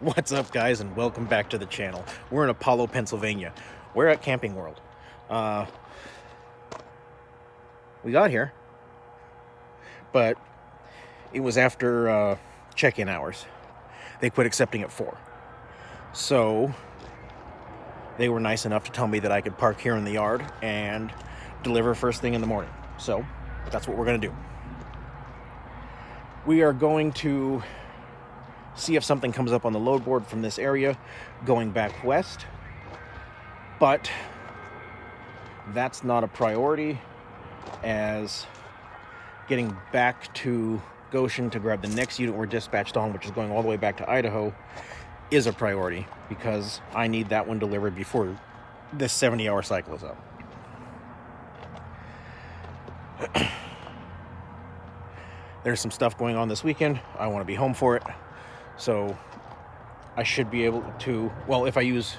What's up, guys, and welcome back to the channel. We're in Apollo, Pennsylvania. We're at Camping World. We got here, but it was after check-in hours. They quit accepting at 4. So they were nice enough to tell me that I could park here in the yard and deliver first thing in the morning. So that's what we're going to do. We are going to see if something comes up on the load board from this area going back west, but that's not a priority, as getting back to Goshen to grab the next unit we're dispatched on, which is going all the way back to Idaho, is a priority because I need that one delivered before this 70-hour cycle is up. There's some stuff going on this weekend. I want to be home for it. So I should be able to, well, if I use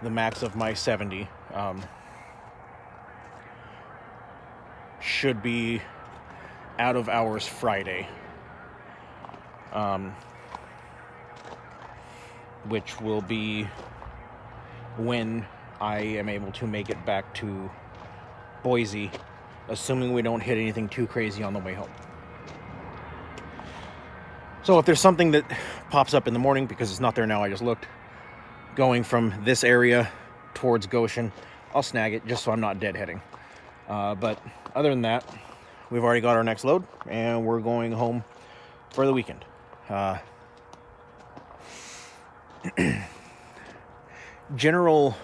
the max of my 70, should be out of hours Friday, which will be when I am able to make it back to Boise, assuming we don't hit anything too crazy on the way home. So if there's something that pops up in the morning, because it's not there now, I just looked, going from this area towards Goshen, I'll snag it just so I'm not deadheading. But other than that, we've already got our next load and we're going home for the weekend. General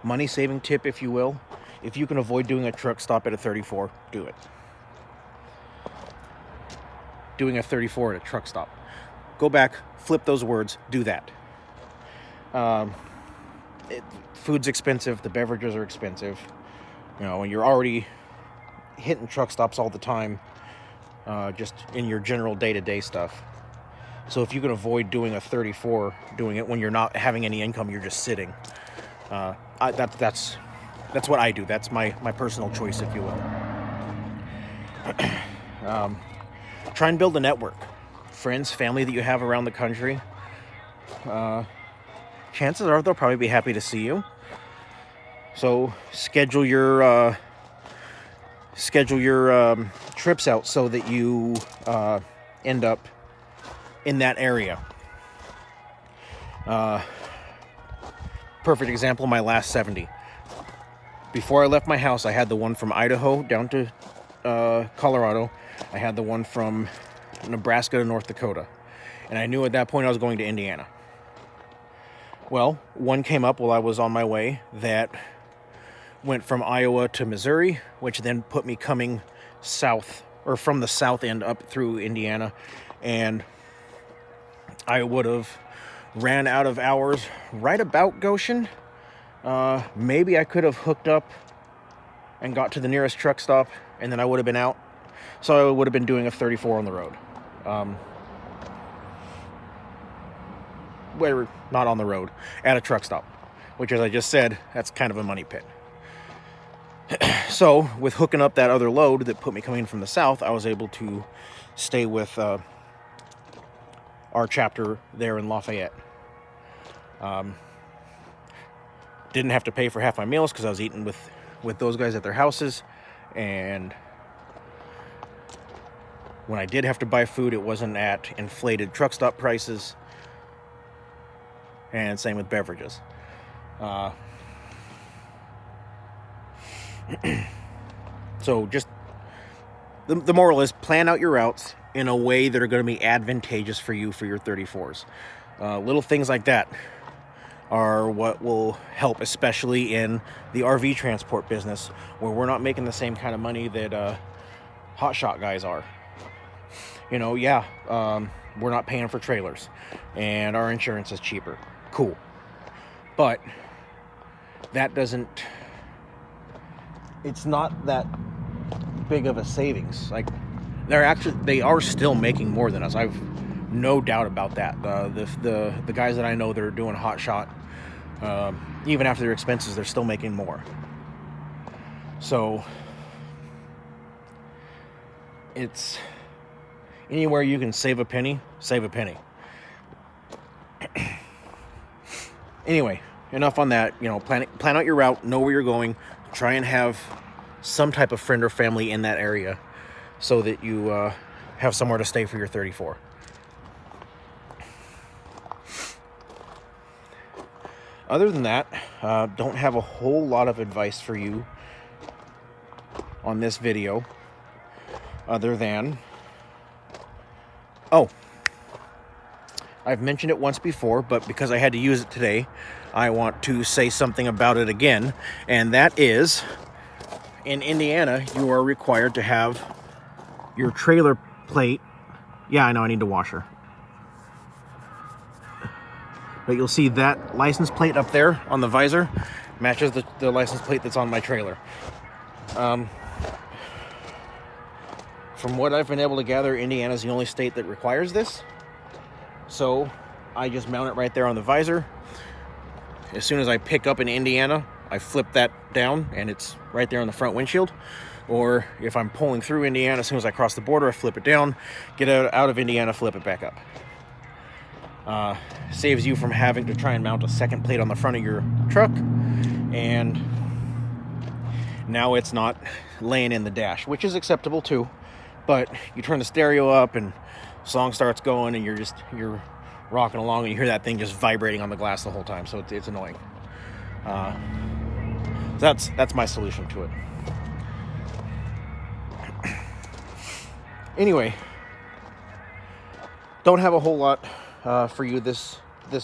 money saving tip, if you will: if you can avoid doing a truck stop at a 34, do it. Doing a 34 at a truck stop. Go back, flip those words, do that. Food's expensive, the beverages are expensive. You know, and you're already hitting truck stops all the time, just in your general day-to-day stuff. So if you can avoid doing a 34, doing it when you're not having any income, you're just sitting. That's what I do. That's my personal choice, if you will. Try and build a network. Friends, family that you have around the country. Chances are they'll probably be happy to see you. So schedule your trips out so that you end up in that area. Perfect example, my last 70. Before I left my house, I had the one from Idaho down to Colorado. I had the one from Nebraska to North Dakota. And I knew at that point I was going to Indiana. Well, one came up while I was on my way that went from Iowa to Missouri, which then put me coming south, or from the south end up through Indiana. And I would have ran out of hours right about Goshen. Maybe I could have hooked up and got to the nearest truck stop, and then I would have been out. So I would have been doing a 34 on the road. Not on the road, at a truck stop, which, as I just said, that's kind of a money pit. So with hooking up that other load that put me coming from the south, I was able to stay with our chapter there in Lafayette. Didn't have to pay for half my meals because I was eating with those guys at their houses. And when I did have to buy food, it wasn't at inflated truck stop prices. And same with beverages. So just the moral is, plan out your routes in a way that are going to be advantageous for you for your 34s. Little things like that are what will help, especially in the RV transport business, where we're not making the same kind of money that hotshot guys are. You know, we're not paying for trailers, and our insurance is cheaper. Cool. But that doesn't, it's not that big of a savings. Like, they are still making more than us. I've no doubt about that. The guys that I know that are doing hotshot, even after their expenses, they're still making more. So it's Anywhere you can save a penny, save a penny. Anyway, enough on that. You know, plan out your route, know where you're going, try and have some type of friend or family in that area so that you have somewhere to stay for your 34. Other than that, don't have a whole lot of advice for you on this video, other than, oh, I've mentioned it once before, but because I had to use it today, I want to say something about it again, and that is, in Indiana, you are required to have your trailer plate. Yeah, I know, I need to wash her. But you'll see that license plate up there on the visor matches the license plate that's on my trailer. From what I've been able to gather, Indiana's the only state that requires this. So I just mount it right there on the visor. As soon as I pick up in Indiana, I flip that down and it's right there on the front windshield. Or if I'm pulling through Indiana, as soon as I cross the border, I flip it down, get out of Indiana, flip it back up. Saves you from having to try and mount a second plate on the front of your truck, and now it's not laying in the dash, which is acceptable too. But you turn the stereo up and song starts going and you're rocking along and you hear that thing just vibrating on the glass the whole time, so it's annoying. That's my solution to it. Anyway, don't have a whole lot for you this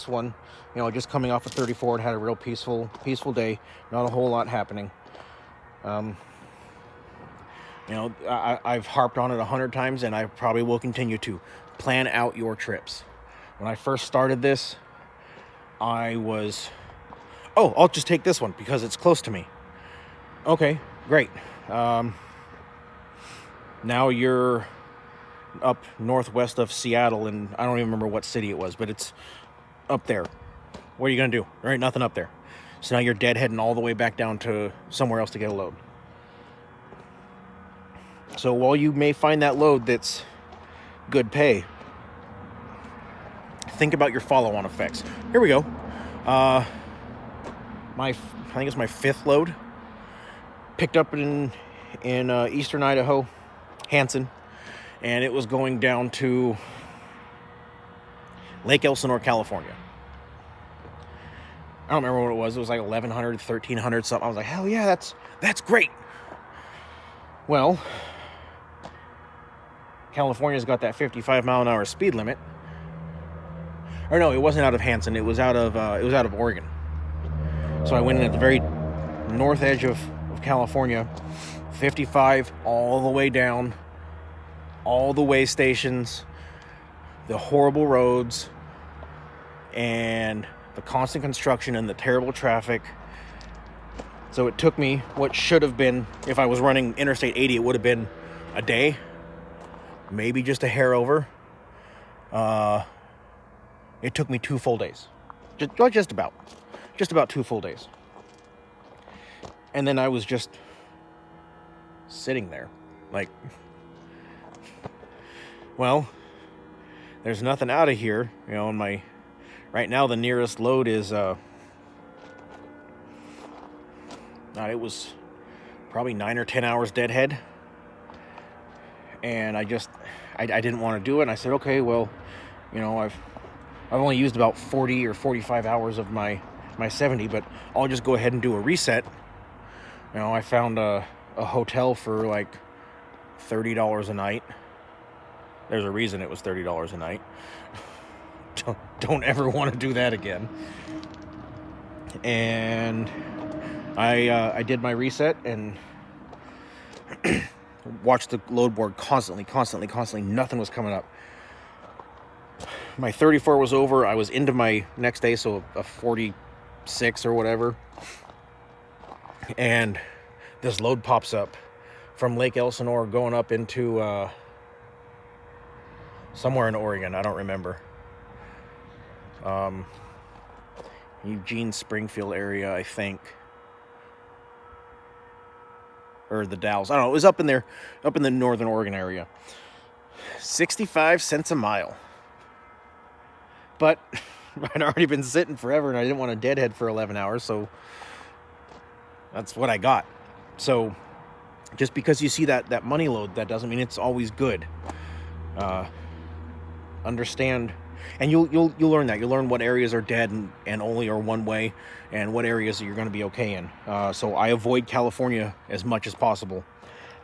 one. You know, just coming off of 34, and had a real peaceful day. Not a whole lot happening. You know, I've harped on it 100 times, and I probably will continue to. Plan out your trips. When I first started this, I was, oh, I'll just take this one because it's close to me. Okay, great. Now you're up northwest of Seattle, and I don't even remember what city it was, but it's up there. What are you going to do? There ain't nothing up there. So now you're deadheading all the way back down to somewhere else to get a load. So while you may find that load that's good pay, think about your follow-on effects. Here we go. I think it's my 5th load. Picked up in eastern Idaho, Hanson, and it was going down to Lake Elsinore, California. I don't remember what it was. It was like 1,100, 1,300 something. I was like, hell yeah, that's great. Well, California's got that 55 mile an hour speed limit. Or no, it wasn't out of Hanson. It was out of Oregon. So I went in at the very north edge of California, 55 all the way down, all the way stations, the horrible roads, and the constant construction and the terrible traffic. So it took me what should have been, if I was running Interstate 80, it would have been a day, maybe just a hair over. It took me 2 full days. Just about 2 full days. And then I was just sitting there, like, well, there's nothing out of here, you know. And right now the nearest load is it was probably 9 or 10 hours deadhead, and I didn't want to do it. And I said, okay, well, you know, I've only used about 40 or 45 hours of my 70, but I'll just go ahead and do a reset. You know, I found a hotel for like $30 a night. There's a reason it was $30 a night. Don't ever want to do that again. And I did my reset and watched the load board constantly. Nothing was coming up. My 34 was over. I was into my next day, so a 46 or whatever. And this load pops up from Lake Elsinore going up into somewhere in Oregon. I don't remember. Eugene, Springfield area, I think. Or the Dalles. I don't know. It was up in there, up in the northern Oregon area. 65 cents a mile. But I'd already been sitting forever and I didn't want to deadhead for 11 hours, so that's what I got. So just because you see that money load, that doesn't mean it's always good. Understand, and you'll learn that. You'll learn what areas are dead and only are one way, and what areas you're going to be okay in. So I avoid California as much as possible.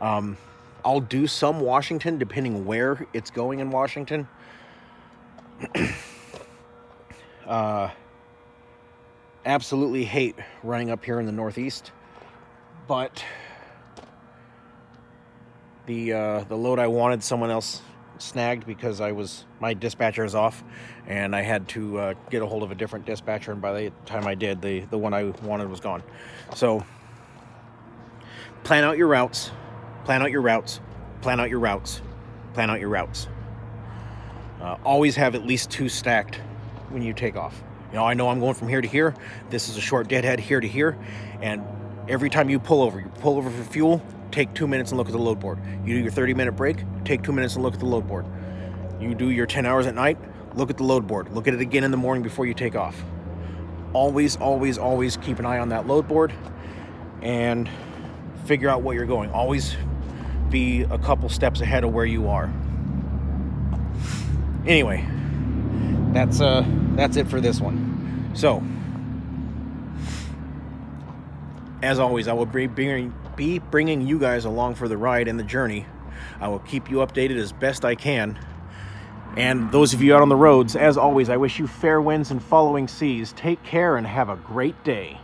I'll do some Washington depending where it's going in Washington. Absolutely hate running up here in the Northeast, but the load I wanted, someone else snagged because my dispatcher is off, and I had to get a hold of a different dispatcher, and by the time I did, the one I wanted was gone. So plan out your routes, plan out your routes, plan out your routes, plan out your routes. Always have at least 2 stacked when you take off. I know I'm going from here to here. This is a short deadhead here to here, and every time you pull over for fuel, take 2 minutes and look at the load board. You do your 30-minute break, take 2 minutes and look at the load board. You do your 10 hours at night, look at the load board. Look at it again in the morning before you take off. Always, always, always keep an eye on that load board and figure out what you're going. Always be a couple steps ahead of where you are. Anyway, that's it for this one. So, as always, I will be bringing you guys along for the ride and the journey. I will keep you updated as best I can. And those of you out on the roads, as always, I wish you fair winds and following seas. Take care and have a great day.